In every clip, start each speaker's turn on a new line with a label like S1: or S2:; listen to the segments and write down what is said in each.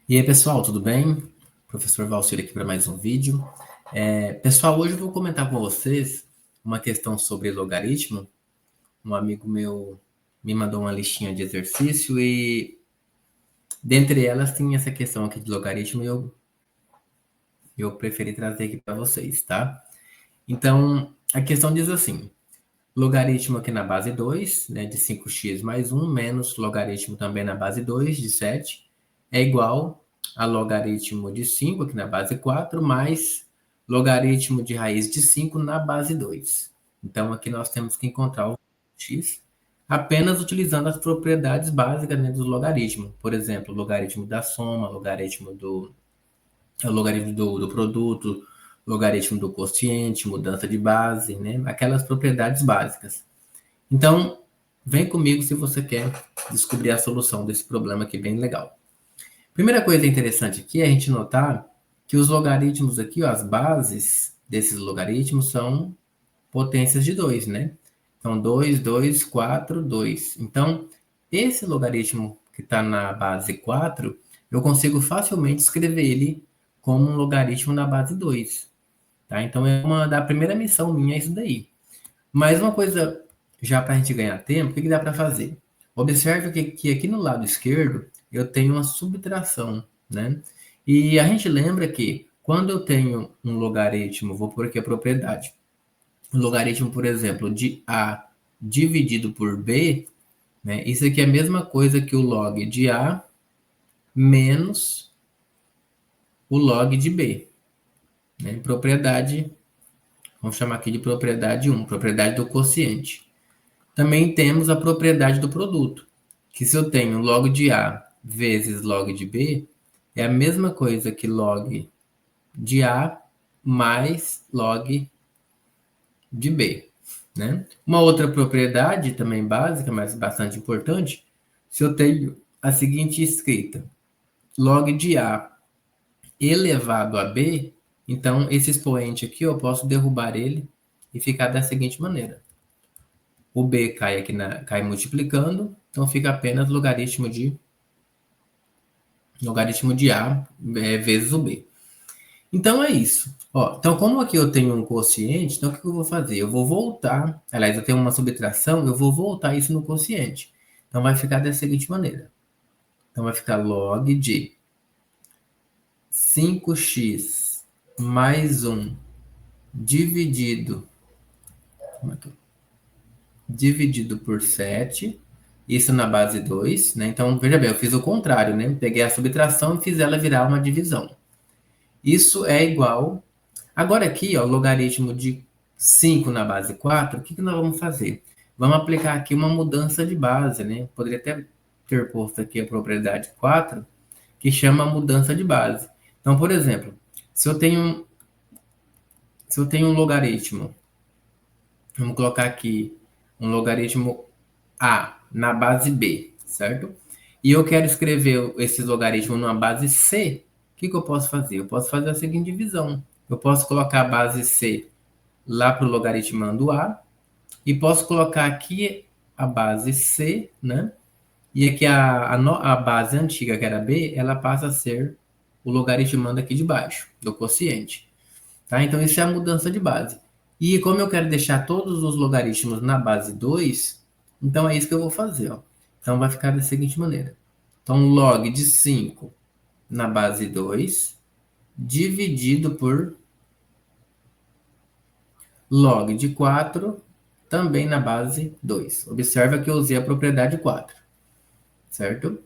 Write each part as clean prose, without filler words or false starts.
S1: E aí, pessoal, tudo bem? Professor Valcir aqui para mais um vídeo. Pessoal, hoje eu vou comentar com vocês uma questão sobre logaritmo. Um amigo meu me mandou uma listinha de exercício e dentre elas tem essa questão aqui de logaritmo e eu preferi trazer aqui para vocês, tá? Então, a questão diz assim: logaritmo aqui na base 2, né, de 5x mais 1, menos logaritmo também na base 2, de 7, é igual a logaritmo de 5 aqui na base 4, mais logaritmo de raiz de 5 na base 2. Então, aqui nós temos que encontrar o x apenas utilizando as propriedades básicas, né, do logaritmo. Por exemplo, logaritmo da soma, logaritmo do produto, logaritmo do quociente, mudança de base, né? Aquelas propriedades básicas. Então, vem comigo se você quer descobrir a solução desse problema aqui bem legal. Primeira coisa interessante aqui é a gente notar que os logaritmos aqui, ó, as bases desses logaritmos são potências de 2, né? Então, 2, 2, 4, 2. Então, esse logaritmo que está na base 4, eu consigo facilmente escrever ele como um logaritmo na base 2. Tá? Então, é uma da primeira missão minha isso daí. Mas uma coisa, já para a gente ganhar tempo, o que dá para fazer? Observe que aqui no lado esquerdo eu tenho uma subtração, né? E a gente lembra que quando eu tenho um logaritmo, vou por aqui a propriedade, um logaritmo, por exemplo, de A dividido por B, né? Isso aqui é a mesma coisa que o log de A menos o log de B, né? Propriedade, vamos chamar aqui de propriedade 1, propriedade do quociente. Também temos a propriedade do produto, que se eu tenho log de A vezes log de B, é a mesma coisa que log de A mais log de B, né? Uma outra propriedade também básica, mas bastante importante, se eu tenho a seguinte escrita, log de A elevado a B, então esse expoente aqui eu posso derrubar ele e ficar da seguinte maneira. O B cai aqui cai multiplicando, então fica apenas logaritmo de A vezes o B. Então é isso. Ó, então, como aqui eu tenho um quociente, então o que eu vou fazer? Eu vou voltar, aliás, eu tenho uma subtração, eu vou voltar isso no quociente. Então vai ficar da seguinte maneira. Então vai ficar log de 5x mais 1 dividido, dividido por 7, isso na base 2, né? Então, veja bem, eu fiz o contrário, né? Peguei a subtração e fiz ela virar uma divisão. Isso é igual. Agora aqui, ó, logaritmo de 5 na base 4, o que nós vamos fazer? Vamos aplicar aqui uma mudança de base, né? Poderia até ter posto aqui a propriedade 4, que chama mudança de base. Então, por exemplo, se eu tenho, se eu tenho um logaritmo, vamos colocar aqui um logaritmo A na base B, certo? E eu quero escrever esse logaritmo numa base C, o que eu posso fazer? Eu posso fazer a seguinte divisão. Eu posso colocar a base C lá para o logaritmando A, e posso colocar aqui a base C, né? E aqui a base antiga, que era B, ela passa a ser o logaritmando aqui de baixo, do quociente. Tá? Então, isso é a mudança de base. E como eu quero deixar todos os logaritmos na base 2, então é isso que eu vou fazer. Ó. Então, vai ficar da seguinte maneira. Então, log de 5 na base 2, dividido por log de 4, também na base 2. Observa que eu usei a propriedade 4, certo?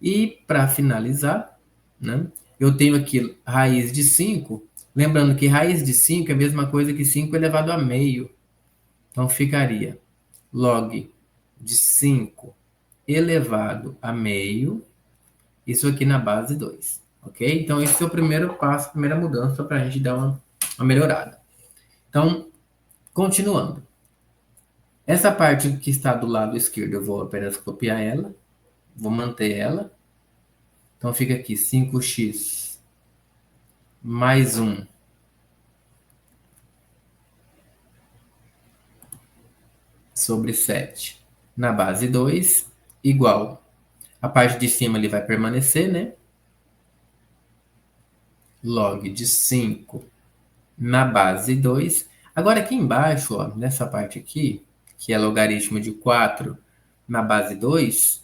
S1: E, para finalizar, né, eu tenho aqui raiz de 5. Lembrando que raiz de 5 é a mesma coisa que 5 elevado a meio. Então, ficaria log de 5 elevado a meio, isso aqui na base 2, ok? Então, esse é o primeiro passo, a primeira mudança para a gente dar uma melhorada. Então, continuando. Essa parte que está do lado esquerdo, eu vou apenas copiar ela, vou manter ela. Então, fica aqui 5x mais 1 sobre 7 na base 2, igual. A parte de cima ele vai permanecer, né? log de 5 na base 2. Agora aqui embaixo, ó, nessa parte aqui, que é logaritmo de 4 na base 2,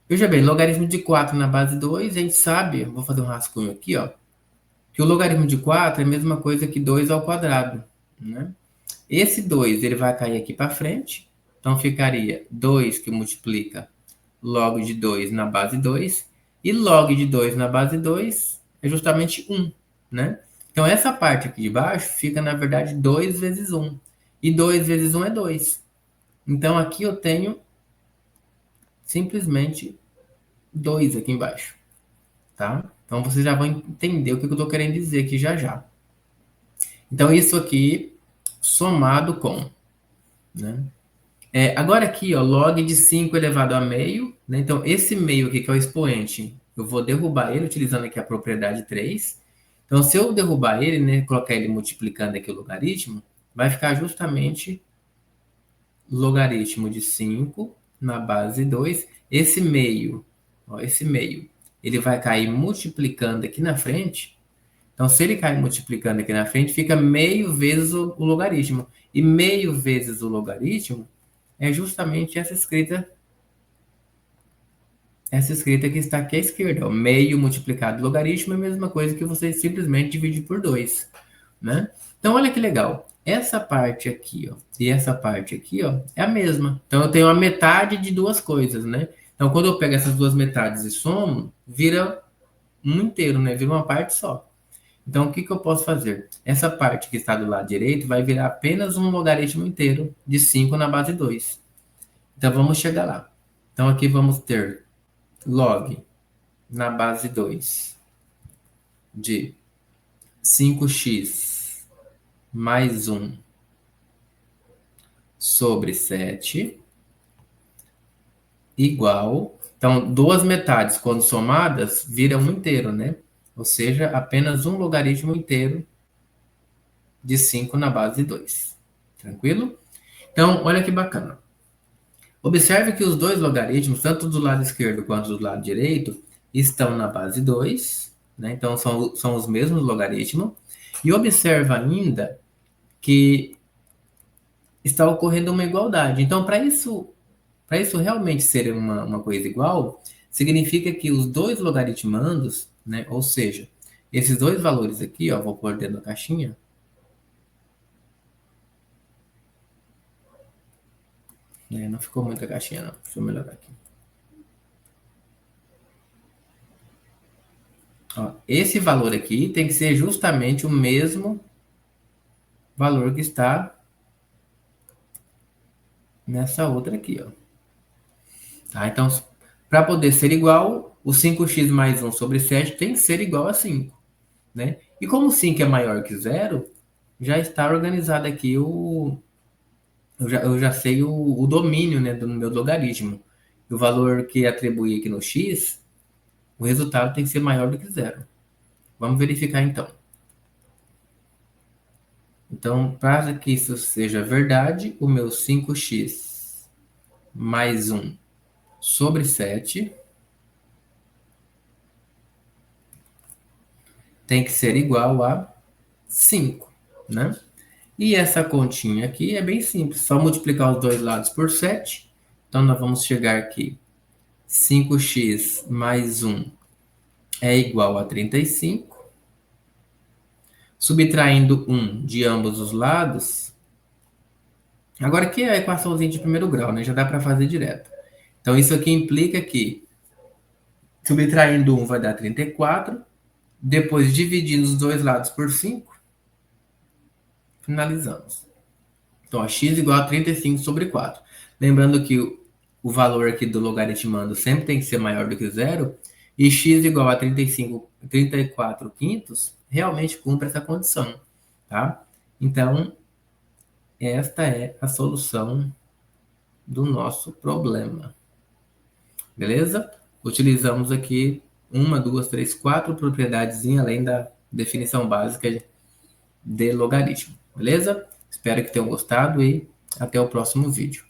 S1: veja bem, logaritmo de 4 na base 2, a gente sabe, vou fazer um rascunho aqui, ó, que o logaritmo de 4 é a mesma coisa que 2 ao quadrado, né? Esse 2 ele vai cair aqui para frente, então ficaria 2 que multiplica log de 2 na base 2, e log de 2 na base 2 é justamente 1, né? Então essa parte aqui de baixo fica, na verdade, 2 vezes 1, e 2 vezes 1 é 2. Então aqui eu tenho simplesmente 2 aqui embaixo, tá? Então vocês já vão entender o que eu estou querendo dizer aqui já já. Então isso aqui somado com, né? Agora aqui, ó, log de 5 elevado a meio, né? Então esse meio aqui que é o expoente, eu vou derrubar ele utilizando aqui a propriedade 3. Então se eu derrubar ele, né, colocar ele multiplicando aqui o logaritmo, vai ficar justamente logaritmo de 5 na base 2. Esse meio, ó, esse meio, ele vai cair multiplicando aqui na frente. Então, se ele cair multiplicando aqui na frente, fica meio vezes o logaritmo. E meio vezes o logaritmo é justamente essa escrita que está aqui à esquerda. Ó. Meio multiplicado logaritmo é a mesma coisa que você simplesmente divide por 2. Né? Então, olha que legal. Essa parte aqui, ó, e essa parte aqui, ó, é a mesma. Então, eu tenho a metade de duas coisas, né? Então, quando eu pego essas duas metades e somo, vira um inteiro, né? Vira uma parte só. Então, o que eu posso fazer? Essa parte que está do lado direito vai virar apenas um logaritmo inteiro de 5 na base 2. Então, vamos chegar lá. Então, aqui vamos ter log na base 2 de 5x mais 1 sobre 7 igual... Então, duas metades, quando somadas, viram um inteiro, né? Ou seja, apenas um logaritmo inteiro de 5 na base 2. Tranquilo? Então, olha que bacana. Observe que os dois logaritmos, tanto do lado esquerdo quanto do lado direito, estão na base 2, né? Então, são os mesmos logaritmos. E observa ainda que está ocorrendo uma igualdade. Então, para isso realmente ser uma coisa igual, significa que os dois logaritmandos, né? Ou seja, esses dois valores aqui, ó, vou pôr dentro da caixinha. Não ficou muita caixinha, não. Deixa eu melhorar aqui. Ó, esse valor aqui tem que ser justamente o mesmo valor que está nessa outra aqui, ó. Tá? Então, para poder ser igual, o 5x mais 1 sobre 7 tem que ser igual a 5. Né? E como 5 é maior que 0, já está organizado aqui eu já sei o domínio, né, do meu logaritmo. E o valor que atribuí aqui no x, o resultado tem que ser maior do que 0. Vamos verificar então. Então, para que isso seja verdade, o meu 5x mais 1 sobre 7 tem que ser igual a 5, né? E essa continha aqui é bem simples, só multiplicar os dois lados por 7. Então, nós vamos chegar aqui, 5x mais 1 é igual a 35. Subtraindo 1 de ambos os lados. Agora aqui é a equaçãozinha de primeiro grau, né? Já dá para fazer direto. Então, isso aqui implica que subtraindo 1 vai dar 34. Depois, dividindo os dois lados por 5, finalizamos. Então, ó, x igual a 35 sobre 4. Lembrando que o valor aqui do logaritmando sempre tem que ser maior do que 0. E x igual a 34 quintos realmente cumpre essa condição. Tá? Então, esta é a solução do nosso problema. Beleza? Utilizamos aqui 1, 2, 3, 4 propriedades além da definição básica de logaritmo. Beleza? Espero que tenham gostado e até o próximo vídeo.